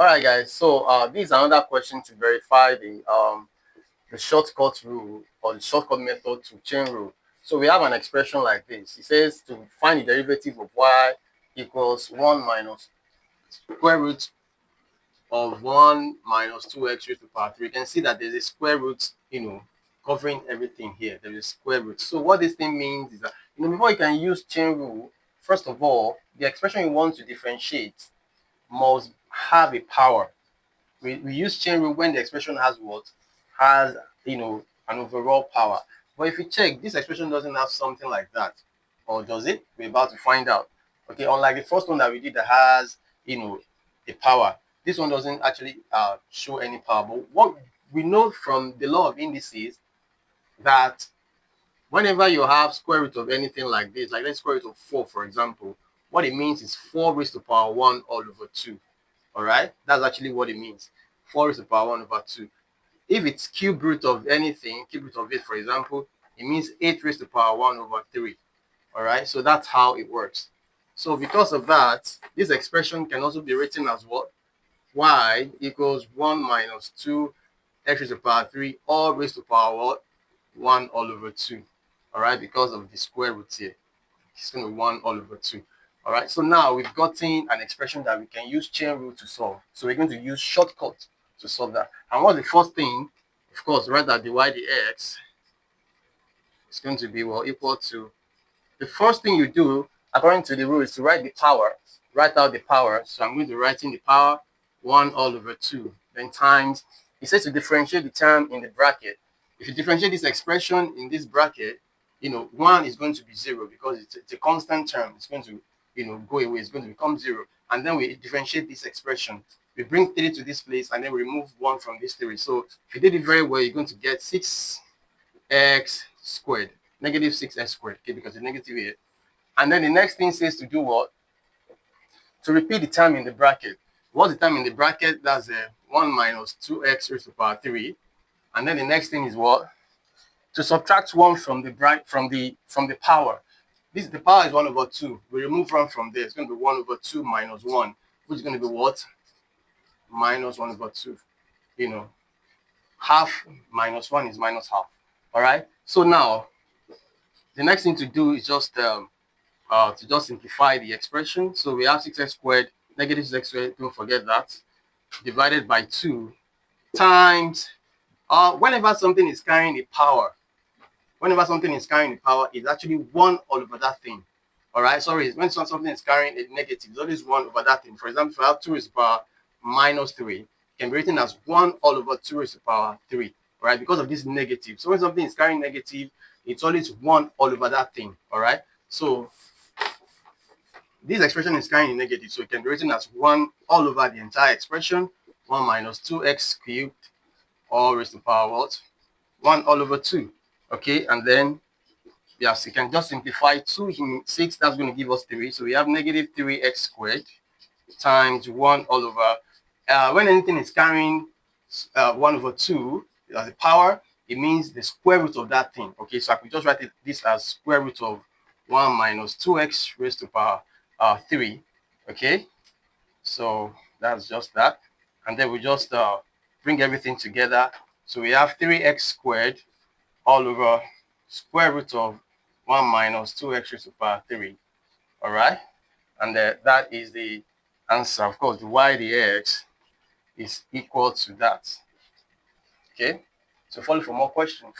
All right, guys. So this is another question to verify the shortcut rule or the shortcut method to chain rule. So we have an expression like this. It says to find the derivative of y equals 1 minus square root of 1 minus 2x raised to the power 3. You can see that there's a square root, covering everything here. There is a square root. So what this thing means is that, before you can use chain rule, first of all, the expression you want to differentiate must have a power. We use chain rule when the expression has what? Has, an overall power. But if you check, this expression doesn't have something like that. Or does it? We're about to find out. Okay, unlike the first one that we did that has, a power. This one doesn't actually show any power. But what we know from the law of indices that whenever you have square root of anything like this, like let's square root of 4, for example, what it means is 4 raised to the power 1 all over 2. All right, that's actually what it means. 4 raised to the power 1 over 2. If it's cube root of anything, cube root of it, for example, it means 8 raised to the power 1 over 3. All right, so that's how it works. So because of that, this expression can also be written as what? Y equals 1 minus 2 x raised to the power 3 all raised to the power what? 1 all over 2. All right, because of the square root here. It's going to be 1 all over 2. All right, so now we've gotten an expression that we can use chain rule to solve. So we're going to use shortcut to solve that. And what's the first thing? Of course, write that dy dx is going to be equal to, the first thing you do according to the rule is to write the power. Write out the power. So I'm going to write in the power 1 all over 2. Then times, it says to differentiate the term in the bracket. If you differentiate this expression in this bracket, 1 is going to be 0 because it's a constant term. It's going to, go away. It's going to become 0. And then we differentiate this expression. We bring 3 to this place and then we remove 1 from this 3. So if you did it very well, you're going to get 6x squared, negative 6x squared, okay, because it's negative here. And then the next thing says to do what? To repeat the term in the bracket. What's the term in the bracket? That's 1 minus 2x raised to the power 3. And then the next thing is what? To subtract 1 from the power. The power is 1 over 2. We remove 1 from there. It's going to be 1 over 2 minus 1, which is going to be what? Minus 1 over 2. Half minus 1 is minus half. All right? So now, the next thing to do is just simplify the expression. So we have 6x squared, negative 6x squared, don't forget that, divided by 2 times, whenever something is carrying a power, it's actually 1 all over that thing. All right, sorry, when something is carrying a negative, it's always 1 over that thing. For example, if I have 2 raised to the power minus 3, it can be written as 1 all over 2 raised to the power 3. All right, because of this negative. So when something is carrying negative, it's always 1 all over that thing. All right, so this expression is carrying a negative, so it can be written as 1 all over the entire expression, 1 minus 2x cubed, all raised to the power what? 1 all over 2. Okay, and then yes, you can just simplify 2 in 6, that's going to give us 3. So we have negative 3x squared times 1 all over. When anything is carrying 1 over 2 as a power, it means the square root of that thing. Okay, so I could just write this as square root of 1 minus 2x raised to the power 3. Okay, so that's just that. And then we just bring everything together. So we have 3x squared all over square root of 1 minus 2x raised to the power 3. All right, and that is the answer. Of course, the y dx is equal to that. Okay, so follow for more questions.